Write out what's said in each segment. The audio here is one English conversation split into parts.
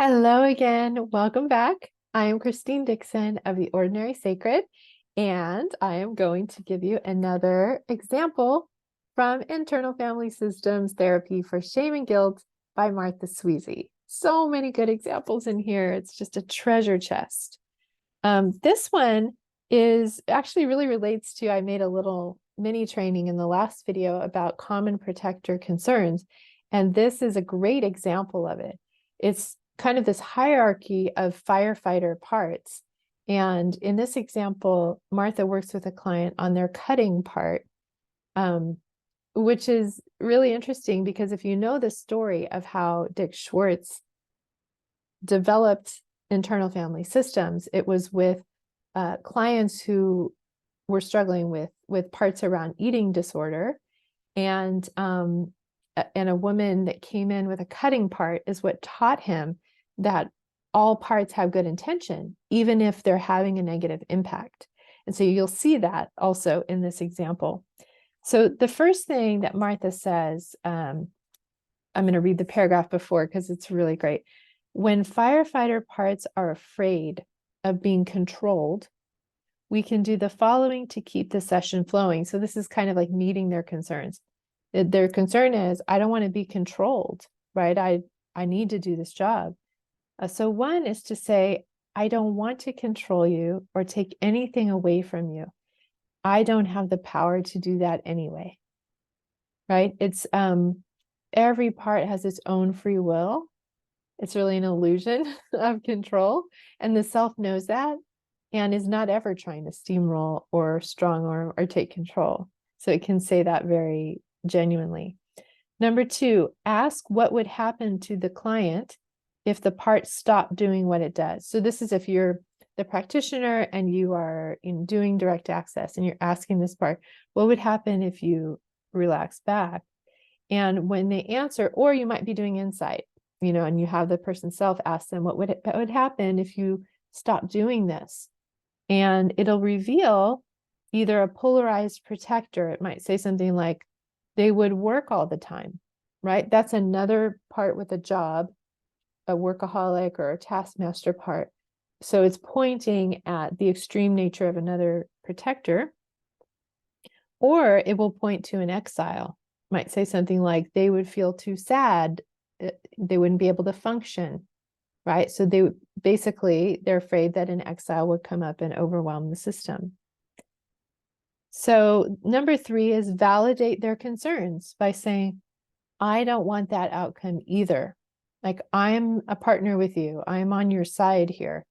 Hello again. Welcome back. I am Christine Dixon of The Ordinary Sacred, and I am going to give you another example from Internal Family Systems Therapy for Shame and Guilt by Martha Sweezy. So many good examples in here. It's just a treasure chest. This one is actually really relates to, I made a little mini training in the last video about common protector concerns, and this is a great example of it. It's kind of this hierarchy of firefighter parts. And in this example, Martha works with a client on their cutting part, which is really interesting because if you know the story of how Dick Schwartz developed internal family systems, it was with clients who were struggling with parts around eating disorder, and a woman that came in with a cutting part is what taught him that all parts have good intention, even if they're having a negative impact. And so you'll see that also in this example. So the first thing that Martha says, I'm going to read the paragraph before because it's really great. When firefighter parts are afraid of being controlled, we can do the following to keep the session flowing. So this is kind of like meeting their concerns. Their concern is, I don't want to be controlled, right? I need to do this job. So one is to say, I don't want to control you or take anything away from you. I don't have the power to do that anyway, right? It's every part has its own free will. It's really an illusion of control. And the self knows that and is not ever trying to steamroll or strong arm or take control. So it can say that very genuinely. Number two, ask what would happen to the client if the part stopped doing what it does. So this is if you're the practitioner and you are doing direct access and you're asking this part, what would happen if you relax back? And when they answer, or you might be doing insight, and you have the person self ask them, what would happen if you stop doing this? And it'll reveal either a polarized protector. It might say something like, they would work all the time, right? That's another part with a job, a workaholic or a taskmaster part. So it's pointing at the extreme nature of another protector. Or it will point to an exile. It might say something like, they would feel too sad. They wouldn't be able to function, right? So they're afraid that an exile would come up and overwhelm the system. So number three is validate their concerns by saying, I don't want that outcome either. Like, I'm a partner with you. I'm on your side here.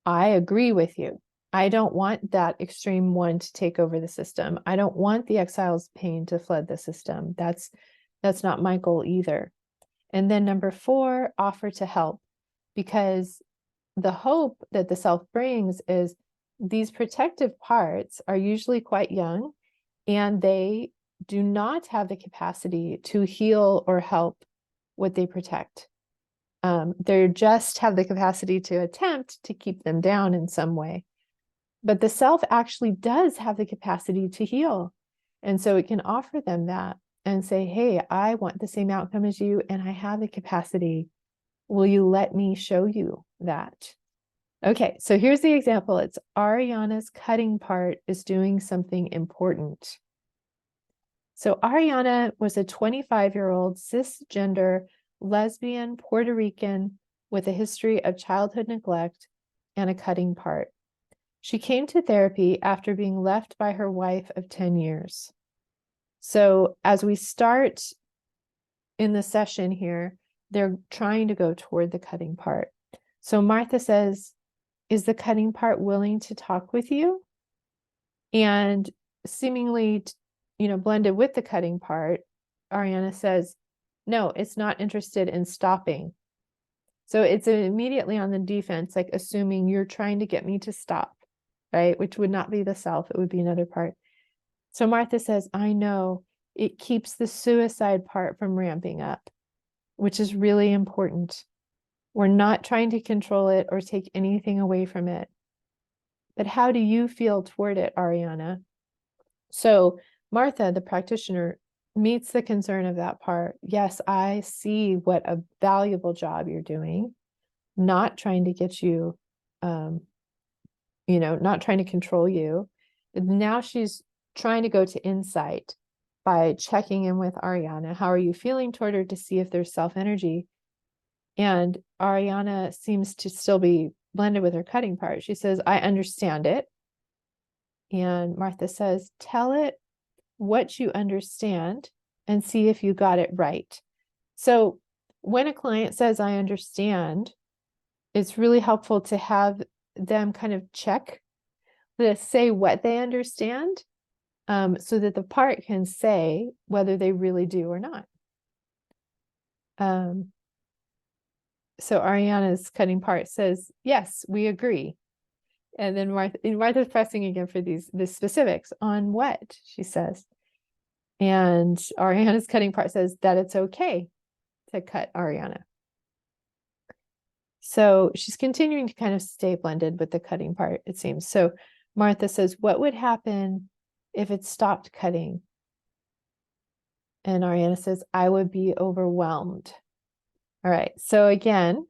I agree with you. I don't want that extreme one to take over the system. I don't want the exile's pain to flood the system. That's not my goal either. And then number four, offer to help, because the hope that the self brings is these protective parts are usually quite young and they do not have the capacity to heal or help what they protect. They just have the capacity to attempt to keep them down in some way. But the self actually does have the capacity to heal. And so it can offer them that and say, hey, I want the same outcome as you, and I have the capacity. Will you let me show you that? Okay, so here's the example. It's Ariana's cutting part is doing something important. So Ariana was a 25-year-old cisgender lesbian Puerto Rican with a history of childhood neglect and a cutting part. She came to therapy after being left by her wife of 10 years. So as we start in the session here, they're trying to go toward the cutting part. So Martha says, is the cutting part willing to talk with you? And seemingly, blended with the cutting part, Ariana says, no, it's not interested in stopping. So it's immediately on the defense, like assuming you're trying to get me to stop, right? Which would not be the self, it would be another part. So Martha says, I know it keeps the suicide part from ramping up, which is really important. We're not trying to control it or take anything away from it. But how do you feel toward it, Ariana? So Martha, the practitioner, meets the concern of that part. Yes, I see what a valuable job you're doing. not trying to get you, not trying to control you. Now she's trying to go to insight by checking in with Ariana. How are you feeling toward her, to see if there's self energy? And Ariana seems to still be blended with her cutting part. She says, I understand it. And Martha says, tell it what you understand and see if you got it right. So when a client says, I understand, it's really helpful to have them kind of check, to say what they understand, so that the part can say whether they really do or not. So Ariana's cutting part says, yes, we agree. And then Martha's pressing again for the specifics on what, she says. And Ariana's cutting part says that it's okay to cut Ariana. So she's continuing to kind of stay blended with the cutting part, it seems. So Martha says, what would happen if it stopped cutting? And Ariana says, I would be overwhelmed. All right. So again,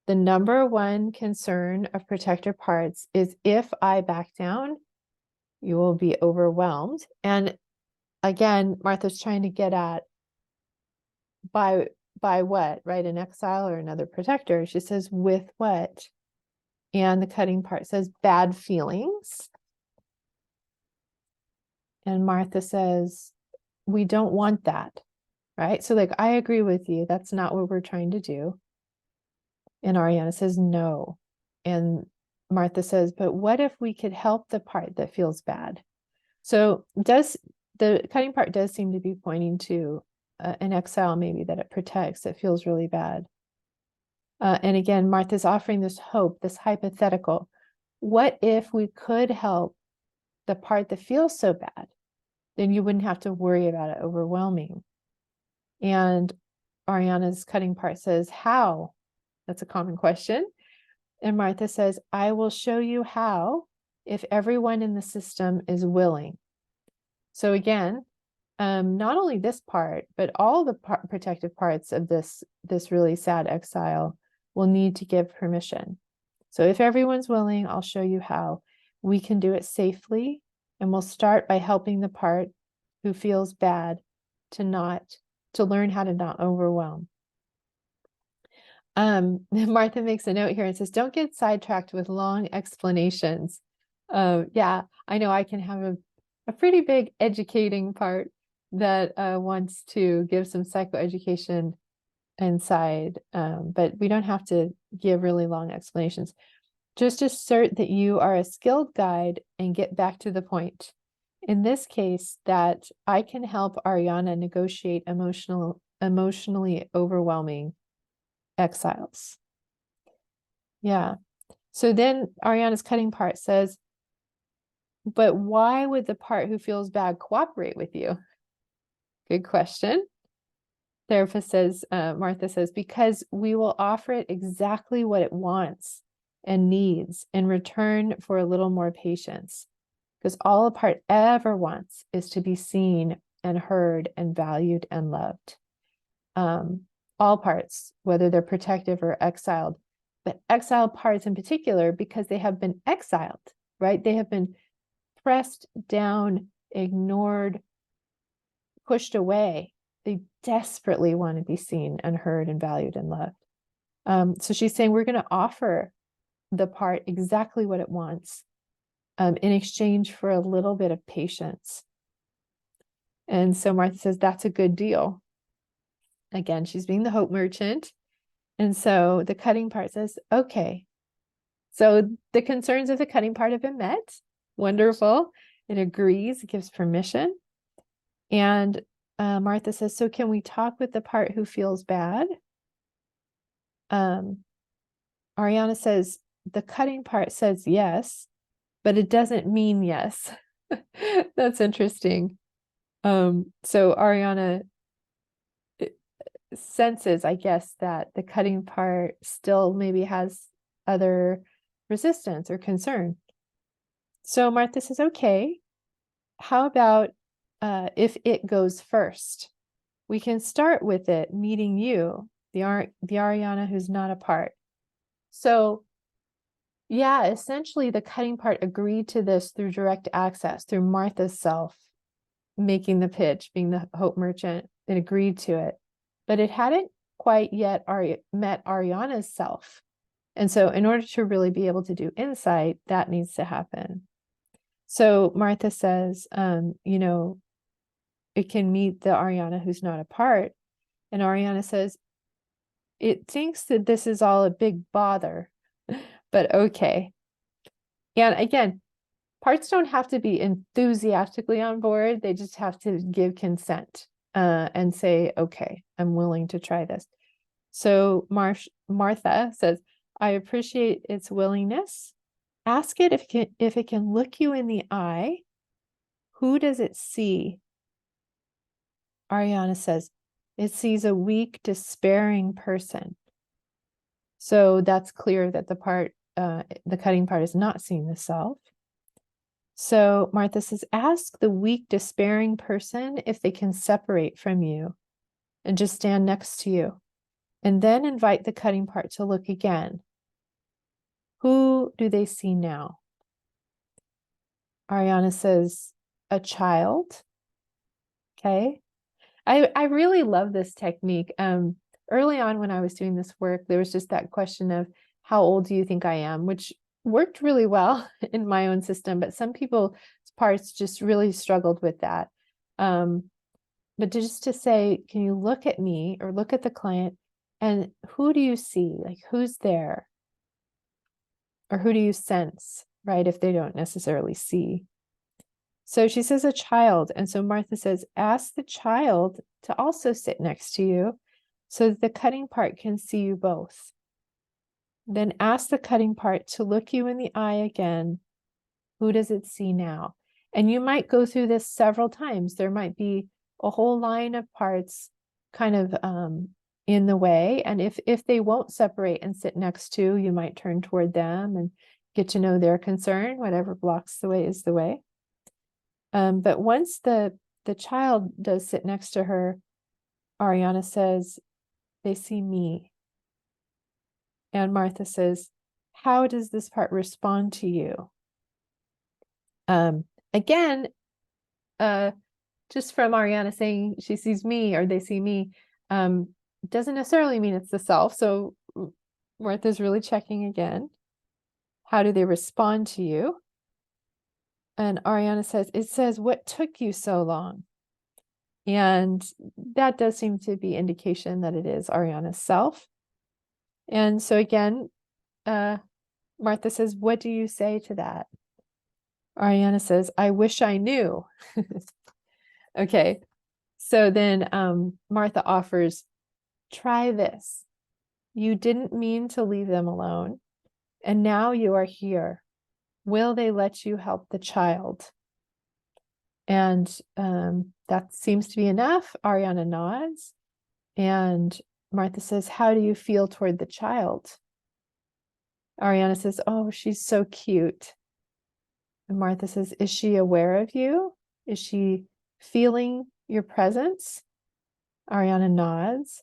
the number one concern of protector parts is if I back down, you will be overwhelmed. And again, Martha's trying to get at by what, right? An exile or another protector. She says, with what? And the cutting part says bad feelings. And Martha says, we don't want that, right? So like, I agree with you. That's not what we're trying to do. And Ariana says, no. And Martha says, but what if we could help the part that feels bad? So the cutting part does seem to be pointing to an exile maybe that it protects, that feels really bad. And again, Martha's offering this hope, this hypothetical. What if we could help the part that feels so bad? Then you wouldn't have to worry about it overwhelming. And Ariana's cutting part says, how? That's a common question. And Martha says, I will show you how if everyone in the system is willing. So again, not only this part, but all the protective parts of this really sad exile will need to give permission. So if everyone's willing, I'll show you how. We can do it safely, and we'll start by helping the part who feels bad to learn how to not overwhelm. Martha makes a note here and says, don't get sidetracked with long explanations. Yeah, I know I can have a pretty big educating part that wants to give some psychoeducation inside, but we don't have to give really long explanations. Just assert that you are a skilled guide and get back to the point. In this case, that I can help Ariana negotiate emotionally overwhelming exiles. Yeah. So then Ariana's cutting part says, but why would the part who feels bad cooperate with you? Good question. Therapist says, Martha says, because we will offer it exactly what it wants and needs in return for a little more patience. Because all a part ever wants is to be seen and heard and valued and loved. All parts, whether they're protective or exiled, but exiled parts in particular, because they have been exiled, right? They have been pressed down, ignored, pushed away. They desperately want to be seen and heard and valued and loved. So she's saying we're going to offer the part exactly what it wants in exchange for a little bit of patience. And so Martha says, that's a good deal. Again, she's being the hope merchant. And so the cutting part says, okay. So the concerns of the cutting part have been met. Wonderful. It agrees, it gives permission. And Martha says, so can we talk with the part who feels bad? Ariana says, the cutting part says yes, but it doesn't mean yes. That's interesting. So Ariana senses, I guess, that the cutting part still maybe has other resistance or concern. So Martha says, okay, how about if it goes first? We can start with it meeting you, the Ariana who's not a part. So yeah, essentially the cutting part agreed to this through direct access, through Martha's self making the pitch, being the hope merchant. It agreed to it, but it hadn't quite yet met Ariana's self. And so in order to really be able to do insight, that needs to happen. So Martha says, it can meet the Ariana who's not a part. And Ariana says, it thinks that this is all a big bother, but okay. And again, parts don't have to be enthusiastically on board. They just have to give consent and say, okay, I'm willing to try this. So Martha says, I appreciate its willingness. Ask it if it can look you in the eye. Who does it see? Ariana says, it sees a weak, despairing person. So that's clear that the cutting part is not seeing the self. So Martha says, ask the weak, despairing person if they can separate from you and just stand next to you. And then invite the cutting part to look again. Who do they see now? Ariana says, a child. Okay. I really love this technique. Early on when I was doing this work, there was just that question of how old do you think I am, which worked really well in my own system, but some people's parts just really struggled with that. But just to say, can you look at me or look at the client and who do you see? Like who's there? Or who do you sense, right? If they don't necessarily see. So she says a child. And so Martha says, ask the child to also sit next to you so that the cutting part can see you both. Then ask the cutting part to look you in the eye again. Who does it see now? And you might go through this several times. There might be a whole line of parts kind of in the way. And if they won't separate and sit next to, you might turn toward them and get to know their concern. Whatever blocks the way is the way. But once the child does sit next to her, Ariana says, they see me. And Martha says, how does this part respond to you? Again, just from Ariana saying she sees me or they see me, doesn't necessarily mean it's the self. So Martha's really checking again. How do they respond to you? And Ariana says, it says, what took you so long? And that does seem to be indication that it is Ariana's self. And so again, Martha says, what do you say to that? Ariana says, I wish I knew. Okay. So then Martha offers, try this. You didn't mean to leave them alone. And now you are here. Will they let you help the child? And that seems to be enough. Ariana nods. And Martha says, how do you feel toward the child? Ariana says, oh, she's so cute. And Martha says, is she aware of you? Is she feeling your presence? Ariana nods.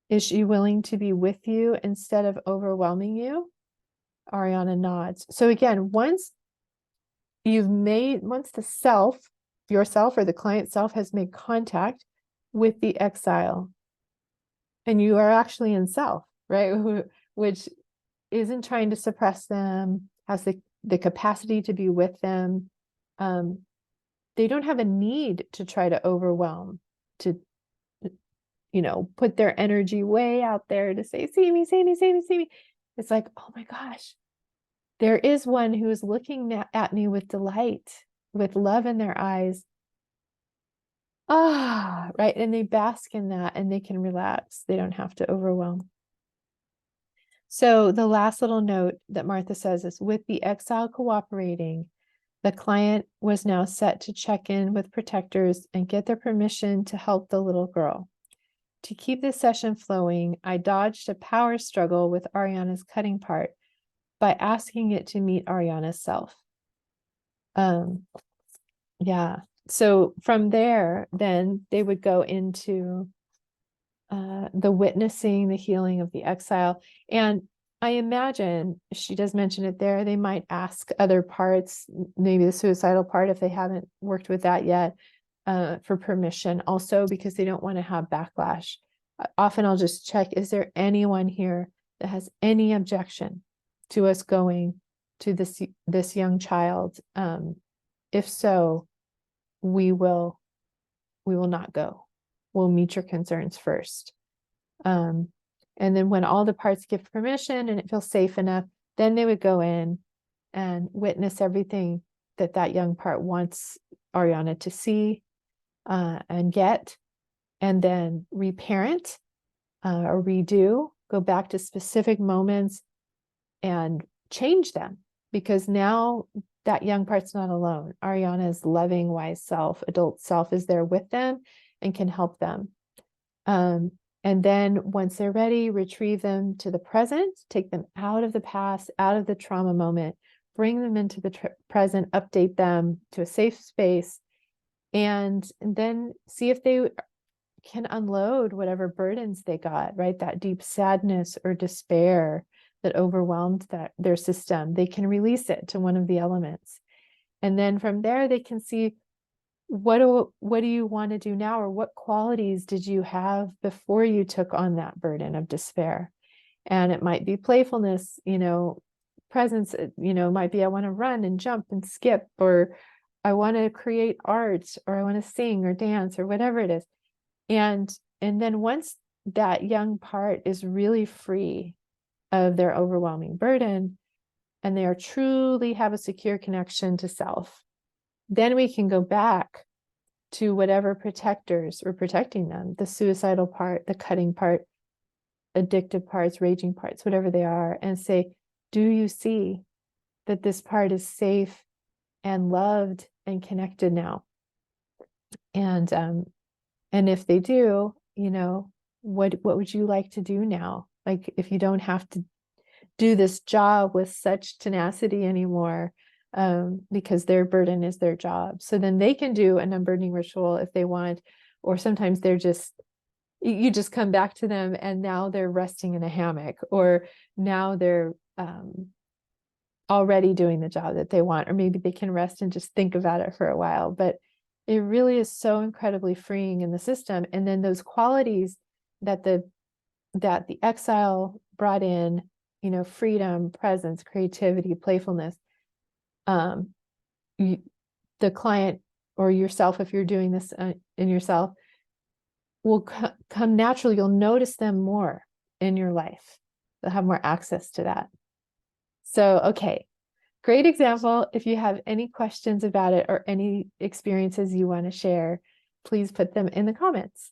Is she willing to be with you instead of overwhelming you? Ariana nods. So again, once the self, yourself or the client self has made contact with the exile, and you are actually in self, right? Which isn't trying to suppress them, has the capacity to be with them. They don't have a need to try to overwhelm, to put their energy way out there to say, see me, see me, see me, see me. It's like, oh my gosh, there is one who is looking at me with delight, with love in their eyes. Right. And they bask in that and they can relax. They don't have to overwhelm. So the last little note that Martha says is, with the exile cooperating, the client was now set to check in with protectors and get their permission to help the little girl. To keep the session flowing, I dodged a power struggle with Ariana's cutting part by asking it to meet Ariana's self. Yeah. So from there, then they would go into the witnessing, the healing of the exile. And I imagine she does mention it there. They might ask other parts, maybe the suicidal part, if they haven't worked with that yet, for permission also, because they don't want to have backlash. Often I'll just check, is there anyone here that has any objection to us going to this young child? If so, we will not go. We'll meet your concerns first. And then when all the parts give permission and it feels safe enough, then they would go in and witness everything that that young part wants Ariana to see and get, and then reparent or redo, go back to specific moments and change them, because now that young part's not alone. Ariana's loving, wise self, adult self, is there with them and can help them. And then once they're ready, retrieve them to the present, take them out of the past, out of the trauma moment, bring them into the present, update them to a safe space, and then see if they can unload whatever burdens they got, right? That deep sadness or despair that overwhelmed their system. They can release it to one of the elements. And then from there, they can see, what do you want to do now, or what qualities did you have before you took on that burden of despair? And it might be playfulness, presence, might be, I want to run and jump and skip, or I want to create art, or I want to sing or dance, or whatever it is. And then once that young part is really free of their overwhelming burden, and they are truly have a secure connection to self, then we can go back to whatever protectors were protecting them, the suicidal part, the cutting part, addictive parts, raging parts, whatever they are, and say, do you see that this part is safe and loved and connected now? And if they do, what would you like to do now? Like, if you don't have to do this job with such tenacity anymore, because their burden is their job. So then they can do an unburdening ritual if they want, or sometimes you just come back to them and now they're resting in a hammock, or now they're already doing the job that they want, or maybe they can rest and just think about it for a while. But it really is so incredibly freeing in the system. And then those qualities that the exile brought in, freedom, presence, creativity, playfulness, the client or yourself, if you're doing this in yourself, will come naturally. You'll notice them more in your life. They'll have more access to that. So, okay, great example. If you have any questions about it or any experiences you want to share, please put them in the comments.